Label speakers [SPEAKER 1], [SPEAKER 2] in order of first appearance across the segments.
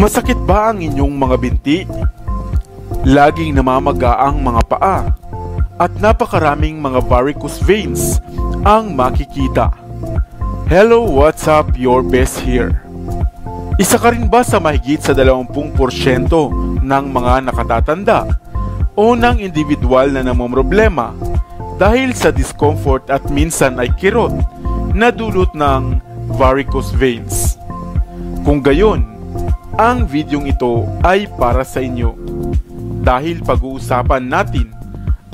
[SPEAKER 1] Masakit ba ang inyong mga binti? Laging namamaga ang mga paa at napakaraming mga varicose veins ang makikita. Hello, what's up? Your best here. Isa ka rin ba sa mahigit sa 20% ng mga nakatatanda o ng individual na namomroblema dahil sa discomfort at minsan ay kirot na dulot ng varicose veins? Kung gayon, ang videong ito ay para sa inyo dahil pag-uusapan natin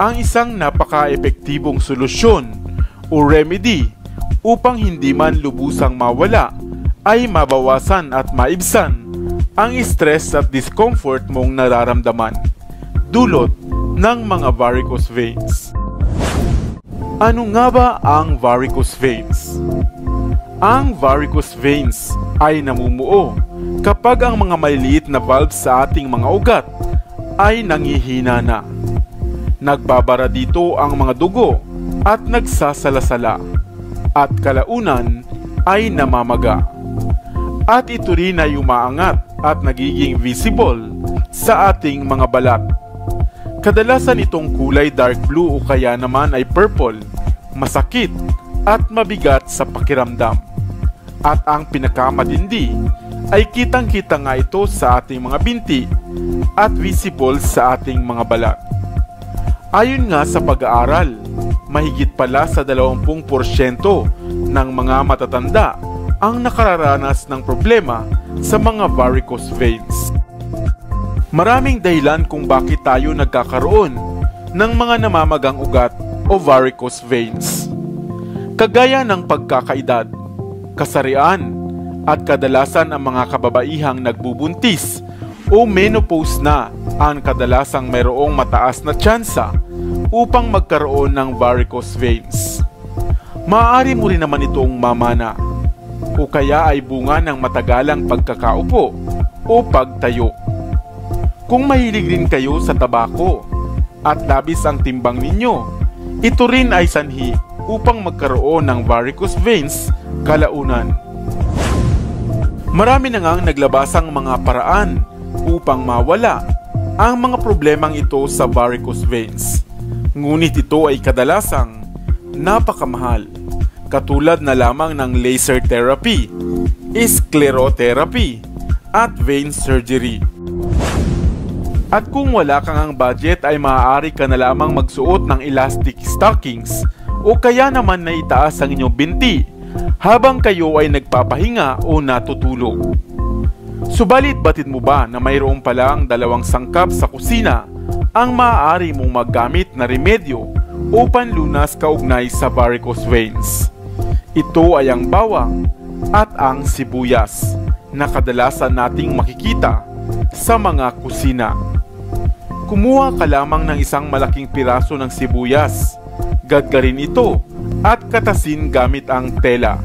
[SPEAKER 1] ang isang napaka-epektibong solusyon o remedy upang hindi man lubusang mawala ay mabawasan at maibsan ang stress at discomfort mong nararamdaman dulot ng mga varicose veins. Ano nga ba ang varicose veins? Ang varicose veins ay namumuo kapag ang mga maliliit na valves sa ating mga ugat ay nangihina na. Nagbabara dito ang mga dugo at nagsasalasala at kalaunan ay namamaga. At ito rin ay umaangat at nagiging visible sa ating mga balat. Kadalasan itong kulay dark blue o kaya naman ay purple, masakit at mabigat sa pakiramdam. At ang pinakamatindi ay kitang-kita nga ito sa ating mga binti at visible sa ating mga balat. Ayon nga sa pag-aaral, mahigit pala sa 20% ng mga matatanda ang nakararanas ng problema sa mga varicose veins. Maraming dahilan kung bakit tayo nagkakaroon ng mga namamagang ugat o varicose veins. Kagaya ng pagkakaedad, kasarian, at kadalasan ang mga kababaihang nagbubuntis o menopause na ang kadalasang mayroong mataas na tsansa upang magkaroon ng varicose veins. Maaari mo rin naman itong mamana o kaya ay bunga ng matagalang pagkakaupo o pagtayo. Kung mahilig rin kayo sa tabako at labis ang timbang ninyo, ito rin ay sanhi upang magkaroon ng varicose veins kalaunan. Marami na ngang naglabasang mga paraan upang mawala ang mga problemang ito sa varicose veins. Ngunit ito ay kadalasang napakamahal, katulad na lamang ng laser therapy, sclerotherapy, at vein surgery. At kung wala kang ang budget ay maaari ka na lamang magsuot ng elastic stockings o kaya naman na itaas ang inyong binti habang kayo ay nagpapahinga o natutulog. Subalit batid mo ba na mayroon palang 2 sangkap sa kusina ang maaari mong maggamit na remedyo o panlunas kaugnay sa varicose veins? Ito ay ang bawang at ang sibuyas na kadalasan nating makikita sa mga kusina. Kumuha ka lamang ng isang malaking piraso ng sibuyas, gadgarin ito at katasin gamit ang tela.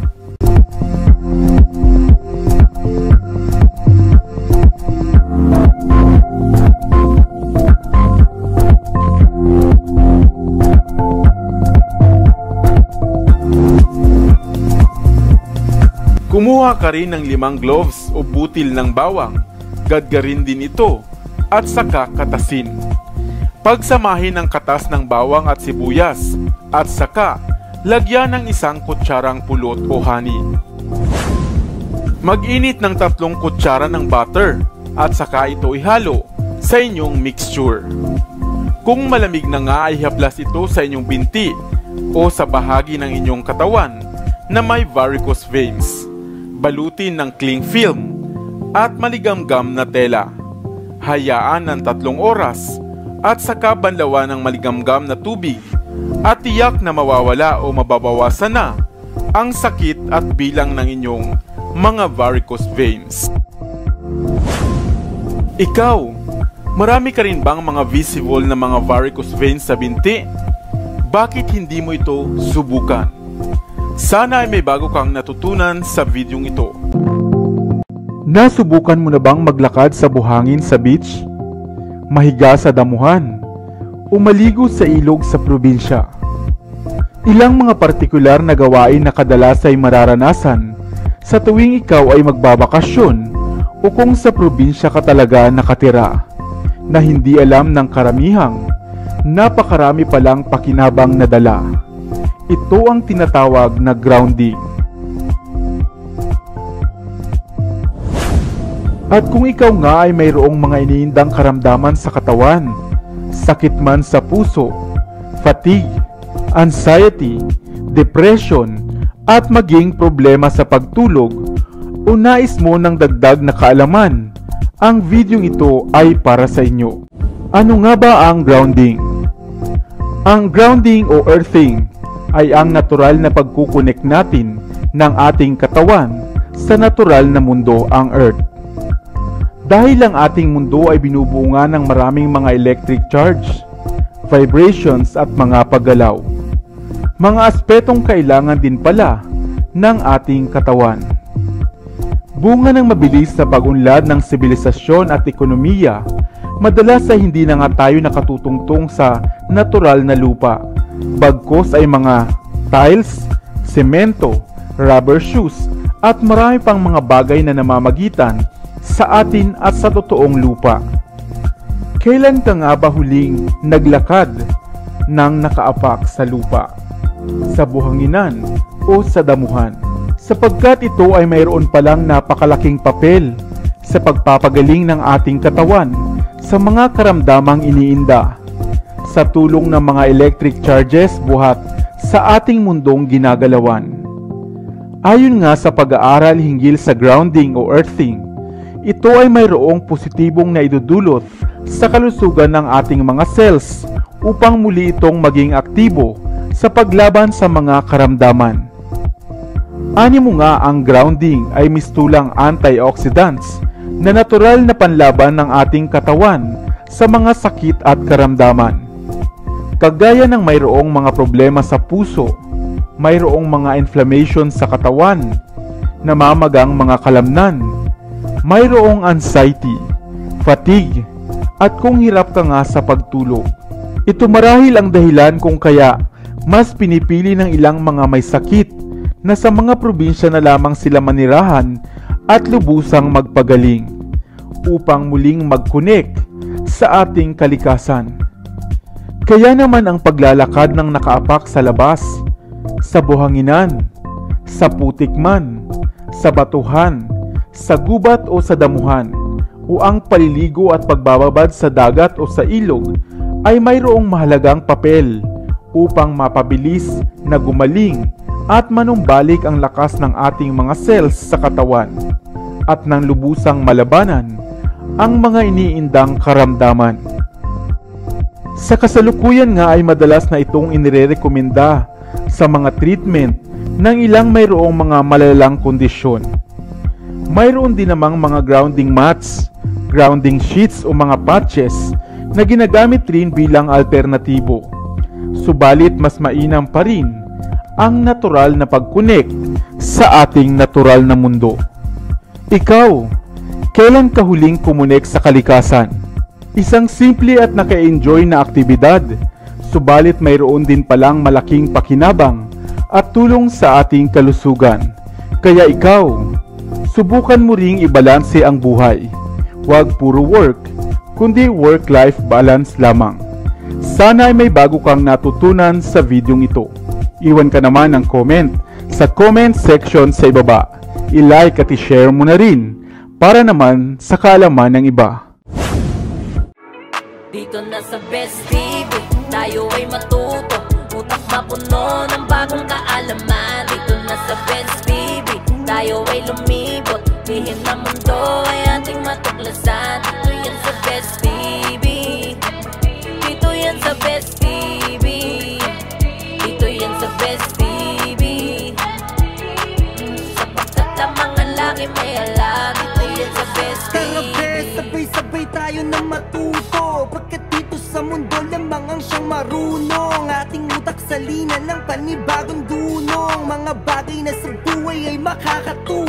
[SPEAKER 1] Kumuha ka rin ng 5 gloves o butil ng bawang, gadgarin din ito at saka katasin. Pagsamahin ang katas ng bawang at sibuyas at saka lagyan ng 1 kutsarang pulot o honey. Mag-init ng 3 kutsara ng butter at saka ito ihalo sa inyong mixture. Kung malamig na nga ay haplas ito sa inyong binti o sa bahagi ng inyong katawan na may varicose veins. Balutin ng cling film at maligamgam na tela. Hayaan ng 3 oras at saka banlawan ng maligamgam na tubig at tiyak na mawawala o mababawasan na ang sakit at bilang ng inyong mga varicose veins. Ikaw, marami ka rin bang mga visible na mga varicose veins sa binti? Bakit hindi mo ito subukan? Sana ay may bago kang natutunan sa videong ito. Nasubukan mo na bang maglakad sa buhangin sa beach? Mahiga sa damuhan? O maligo sa ilog sa probinsya? Ilang mga partikular na gawain na kadalas ay mararanasan sa tuwing ikaw ay magbabakasyon o kung sa probinsya ka talaga nakatira, na hindi alam ng karamihang napakarami palang pakinabang na dala. Ito ang tinatawag na grounding. At kung ikaw nga ay mayroong mga iniindang karamdaman sa katawan, sakit man sa puso, fatigue, anxiety, depression, at maging problema sa pagtulog, o nais mo ng dagdag na kaalaman, ang video ito ay para sa inyo. Ano nga ba ang grounding? Ang grounding o earthing ay ang natural na pagkukonek natin ng ating katawan sa natural na mundo, ang Earth. Dahil ang ating mundo ay binubuo nga ng maraming mga electric charge, vibrations at mga paggalaw. Mga aspetong kailangan din pala ng ating katawan. Bunga ng mabilis na pag-unlad ng sibilisasyon at ekonomiya, madalas ay hindi na nga tayo nakatutungtong sa natural na lupa. Bagkos ay mga tiles, semento, rubber shoes at marami pang mga bagay na namamagitan sa atin at sa totoong lupa. Kailan ka nga ba huling naglakad ng nakaapak sa lupa, sa buhanginan o sa damuhan? Sapagkat ito ay mayroon palang napakalaking papel sa pagpapagaling ng ating katawan sa mga karamdamang iniinda, sa tulong ng mga electric charges buhat sa ating mundong ginagalawan. Ayon nga sa pag-aaral hinggil sa grounding o earthing, ito ay mayroong positibong naidudulot sa kalusugan ng ating mga cells upang muli itong maging aktibo sa paglaban sa mga karamdaman. Ani mo nga ang grounding ay mistulang antioxidants na natural na panlaban ng ating katawan sa mga sakit at karamdaman. Kagaya ng mayroong mga problema sa puso, mayroong mga inflammation sa katawan, namamagang mga kalamnan, mayroong anxiety, fatigue, at kung hirap ka nga sa pagtulog. Ito marahil ang dahilan kung kaya mas pinipili ng ilang mga may sakit na sa mga probinsya na lamang sila manirahan at lubusang magpagaling upang muling mag-connect sa ating kalikasan. Kaya naman ang paglalakad ng nakaapak sa labas, sa buhanginan, sa putik man, sa batuhan, sa gubat o sa damuhan, o ang paliligo at pagbababad sa dagat o sa ilog ay mayroong mahalagang papel upang mapabilis na gumaling at manumbalik ang lakas ng ating mga cells sa katawan at nang lubusang malabanan ang mga iniindang karamdaman. Sa kasalukuyan nga ay madalas na itong inirerekomenda sa mga treatment ng ilang mayroong mga malalang kondisyon. Mayroon din namang mga grounding mats, grounding sheets o mga patches na ginagamit rin bilang alternatibo. Subalit mas mainam pa rin ang natural na pag-connect sa ating natural na mundo. Ikaw, kailan ka huling kumunek sa kalikasan? Isang simple at naka-enjoy na aktibidad, subalit mayroon din palang malaking pakinabang at tulong sa ating kalusugan. Kaya ikaw, subukan mo ring ibalanse ang buhay. Huwag puro work, kundi work-life balance lamang. Sana ay may bago kang natutunan sa videong ito. Iwan ka naman ng comment sa comment section sa ibaba. I-like at i-share mo na rin para naman sa kaalaman ng iba.
[SPEAKER 2] Dito na sa Best TV, tayo ay matuto. Utak mapuno ng bagong kaalaman. Dito na sa Best TV, tayo ay lumibot. Lihim na mundo ay ating matuklasan. Dito yan sa Best TV, dito yan sa Best TV, dito yan sa Best TV. Sapagkat ang mga laki may alam. Dito yan sa Best TV.
[SPEAKER 3] Tara bes, sabay-sabay tayo na matuto. Pagkat dito sa mundo lamang ang siyang marunong. Ating utak salina ng panibagong dunong. Mga bagay na sa buhay ay makakatulong.